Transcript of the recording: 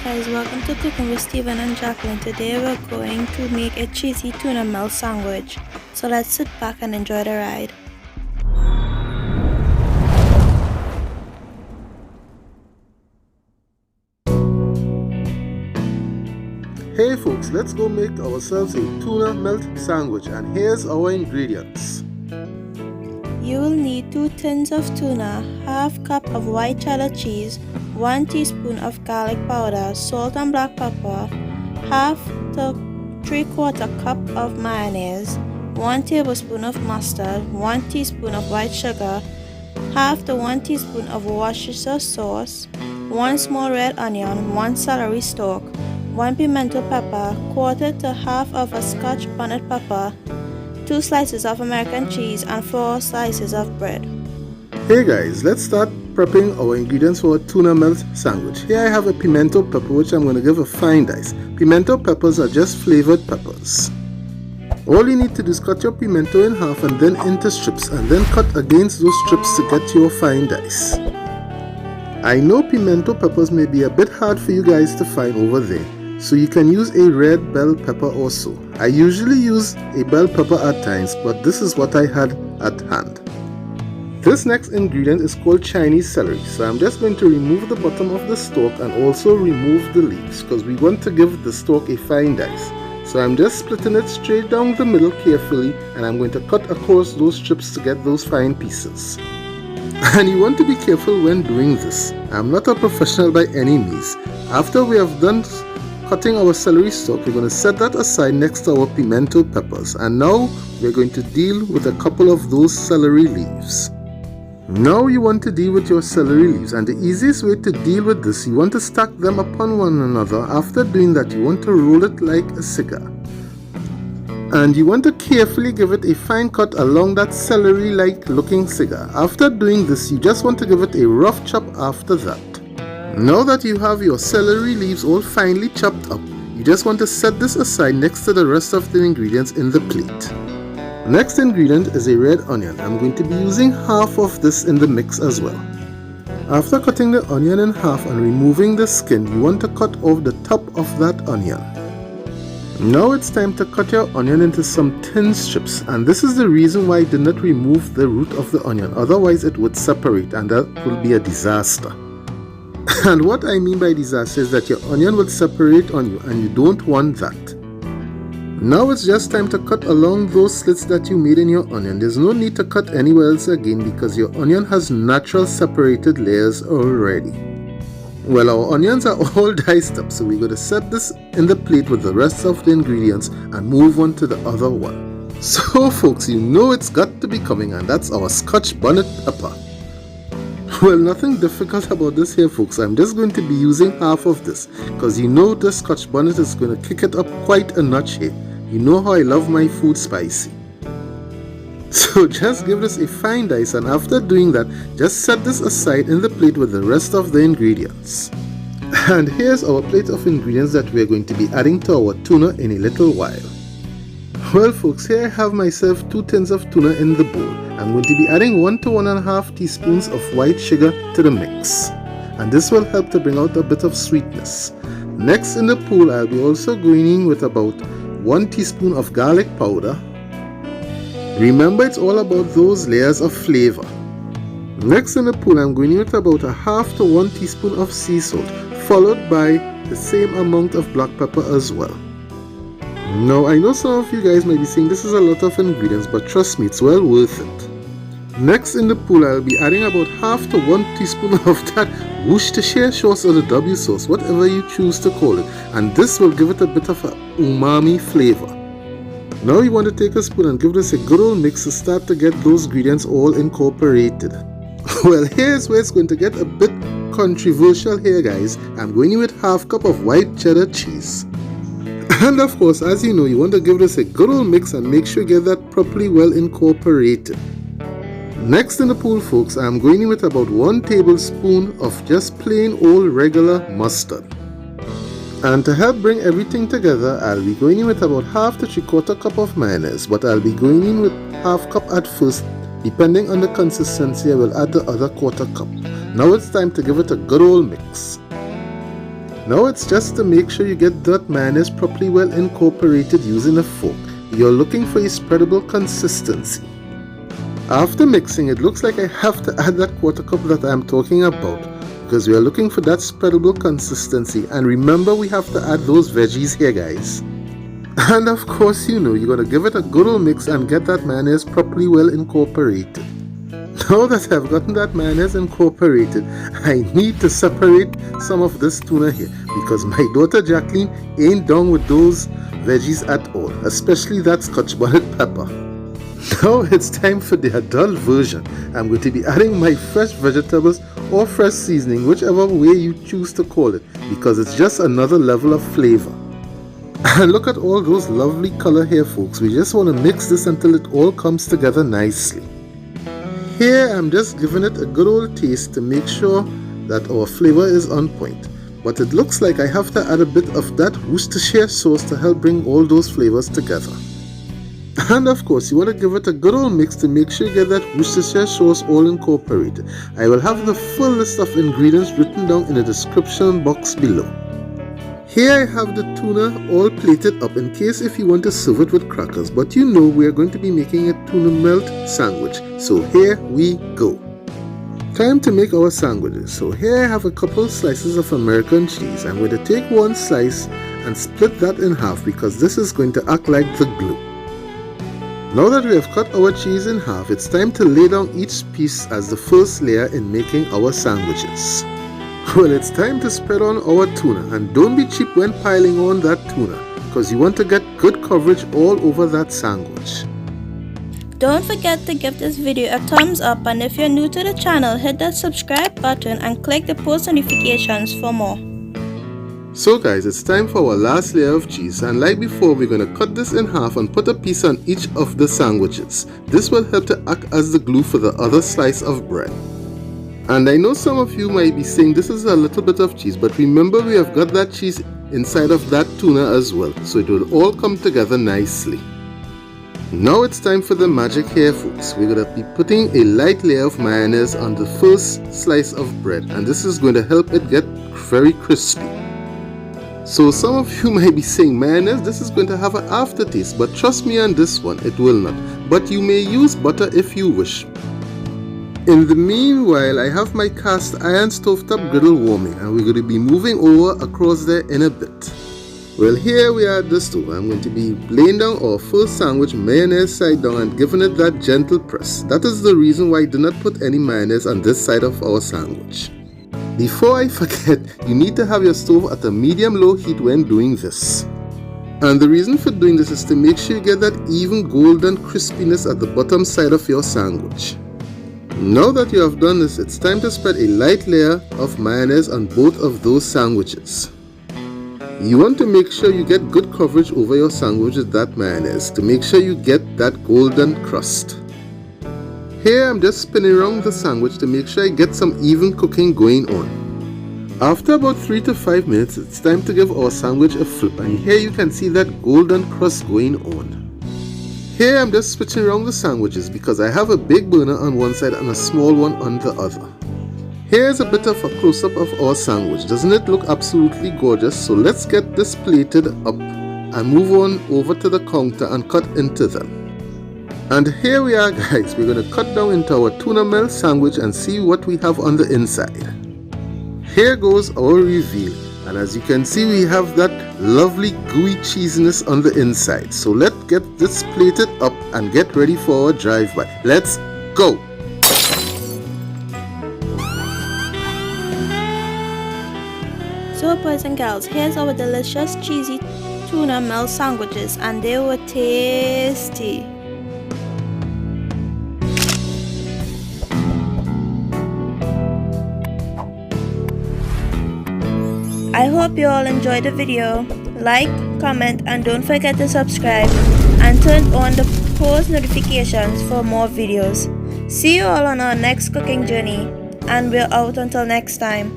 guys, welcome to Cooking with Stephen and Jacqueline. Today we're going to make a cheesy tuna melt sandwich. So let's sit back and enjoy the ride. Hey folks, let's go make ourselves a tuna melt sandwich, and here's our ingredients. You will need 2 tins of tuna, half cup of white cheddar cheese, 1 teaspoon of garlic powder, salt and black pepper, half to 3/4 cup of mayonnaise, 1 tablespoon of mustard, 1 teaspoon of white sugar, half to 1 teaspoon of Worcestershire sauce, 1 small red onion, 1 celery stalk, 1 pimento pepper, 1/4 to half of a Scotch bonnet pepper, 2 slices of American cheese, and 4 slices of bread. Hey guys, let's start prepping our ingredients for a tuna melt sandwich. Here I have a pimento pepper which I'm going to give a fine dice. Pimento peppers are just flavored peppers. All you need to do is cut your pimento in half and then into strips, and then cut against those strips to get your fine dice. I know pimento peppers may be a bit hard for you guys to find over there, so you can use a red bell pepper also. I usually use a bell pepper at times, but this is what I had at hand. This next ingredient is called Chinese celery, so I'm just going to remove the bottom of the stalk and also remove the leaves because we want to give the stalk a fine dice. So I'm just splitting it straight down the middle carefully, and I'm going to cut across those strips to get those fine pieces. And you want to be careful when doing this. I'm not a professional by any means. After we have done cutting our celery stalk, we're going to set that aside next to our pimento peppers, and now we're going to deal with a couple of those celery leaves. Now you want to deal with your celery leaves, and the easiest way to deal with this, you want to stack them upon one another. After doing that, you want to roll it like a cigar, and you want to carefully give it a fine cut along that celery like looking cigar. After doing this, you just want to give it a rough chop after that. Now that you have your celery leaves all finely chopped up, you just want to set this aside next to the rest of the ingredients in the plate. Next ingredient is a red onion. I'm going to be using half of this in the mix as well. After cutting the onion in half and removing the skin, you want to cut off the top of that onion. Now it's time to cut your onion into some thin strips, and this is the reason why I did not remove the root of the onion, otherwise it would separate and that will be a disaster. And what I mean by disaster is that your onion will separate on you, and you don't want that. Now it's just time to cut along those slits that you made in your onion. There's no need to cut anywhere else again because your onion has natural separated layers already. Well, our onions are all diced up, so we're going to set this in the plate with the rest of the ingredients and move on to the other one. So folks, you know it's got to be coming, and that's our Scotch bonnet pepper. Well, nothing difficult about this here folks. I'm just going to be using half of this because you know the Scotch bonnet is going to kick it up quite a notch here. You know how I love my food spicy. So just give this a fine dice, and after doing that, just set this aside in the plate with the rest of the ingredients. And here's our plate of ingredients that we're going to be adding to our tuna in a little while. Well folks, here I have myself 2 tins of tuna in the bowl. I'm going to be adding 1 to 1.5 teaspoons of white sugar to the mix, and this will help to bring out a bit of sweetness. Next in the pool, I'll be also going in with about 1 teaspoon of garlic powder. Remember, it's all about those layers of flavor. Next in the pool, I'm going in with about 1/2 to 1 teaspoon of sea salt, followed by the same amount of black pepper as well. Now, I know some of you guys might be saying this is a lot of ingredients, but trust me, it's well worth it. Next in the pool, I'll be adding about 1/2 to 1 teaspoon of that Worcestershire sauce or the W sauce, whatever you choose to call it, and this will give it a bit of a umami flavor. Now you want to take a spoon and give this a good old mix to start to get those ingredients all incorporated. Well, here's where it's going to get a bit controversial here guys. I'm going in with 1/2 cup of white cheddar cheese. And of course, as you know, you want to give this a good old mix and make sure you get that properly well incorporated. Next in the pool folks, I'm going in with about 1 tablespoon of just plain old regular mustard. And to help bring everything together, I'll be going in with about 1/2 to 3/4 cup of mayonnaise, but I'll be going in with 1/2 cup at first. Depending on the consistency, I will add the other 1/4 cup. Now it's time to give it a good old mix. Now it's just to make sure you get that mayonnaise properly well incorporated using a fork. You're looking for a spreadable consistency. After mixing, it looks like I have to add that quarter cup that I'm talking about, because we are looking for that spreadable consistency. And remember, we have to add those veggies here, guys. And of course, you know, you're going to give it a good old mix and get that mayonnaise properly well incorporated. Now that I've gotten that mayonnaise incorporated, I need to separate some of this tuna here, because my daughter Jacqueline ain't down with those veggies at all, especially that Scotch bonnet pepper. Now it's time for the adult version. I'm going to be adding my fresh vegetables or fresh seasoning, whichever way you choose to call it, because it's just another level of flavor. And look at all those lovely color here, folks. We just want to mix this until it all comes together nicely. Here I'm just giving it a good old taste to make sure that our flavor is on point. But it looks like I have to add a bit of that Worcestershire sauce to help bring all those flavors together. And of course, you want to give it a good old mix to make sure you get that Worcestershire sauce all incorporated. I will have the full list of ingredients written down in the description box below. Here I have the tuna all plated up in case if you want to serve it with crackers, but you know we are going to be making a tuna melt sandwich. So here we go. Time to make our sandwiches. So here I have a couple slices of American cheese. I'm going to take one slice and split that in half because this is going to act like the glue. Now that we have cut our cheese in half, it's time to lay down each piece as the first layer in making our sandwiches. Well, it's time to spread on our tuna, and don't be cheap when piling on that tuna, because you want to get good coverage all over that sandwich. Don't forget to give this video a thumbs up, and if you're new to the channel, hit that subscribe button and click the post notifications for more. So guys, it's time for our last layer of cheese, and like before, we're going to cut this in half and put a piece on each of the sandwiches. This will help to act as the glue for the other slice of bread. And I know some of you might be saying this is a little bit of cheese, but remember we have got that cheese inside of that tuna as well, so it will all come together nicely. Now it's time for the magic here, folks. We're going to be putting a light layer of mayonnaise on the first slice of bread, and this is going to help it get very crispy. So some of you might be saying, mayonnaise, this is going to have an aftertaste, but trust me on this one, it will not. But you may use butter if you wish. In the meanwhile, I have my cast iron stovetop griddle warming, and we're going to be moving over across there in a bit. Well, here we are at the stove. I'm going to be laying down our first sandwich, mayonnaise side down, and giving it that gentle press. That is the reason why I did not put any mayonnaise on this side of our sandwich. Before I forget, you need to have your stove at a medium-low heat when doing this. And the reason for doing this is to make sure you get that even golden crispiness at the bottom side of your sandwich. Now that you have done this, it's time to spread a light layer of mayonnaise on both of those sandwiches. You want to make sure you get good coverage over your sandwich with that mayonnaise to make sure you get that golden crust. Here I'm just spinning around the sandwich to make sure I get some even cooking going on. After about 3 to 5 minutes, it's time to give our sandwich a flip, and here you can see that golden crust going on. Here I'm just switching around the sandwiches because I have a big burner on one side and a small one on the other. Here's a bit of a close-up of our sandwich. Doesn't it look absolutely gorgeous? So let's get this plated up and move on over to the counter and cut into them. And here we are, guys. We're going to cut down into our tuna melt sandwich and see what we have on the inside. Here goes our reveal. And as you can see, we have that lovely gooey cheesiness on the inside. So let's get this plated up and get ready for our drive-by. Let's go! So boys and girls, here's our delicious cheesy tuna melt sandwiches, and they were tasty. I hope you all enjoyed the video. Like, comment, and don't forget to subscribe and turn on the post notifications for more videos. See you all on our next cooking journey, and we're out until next time.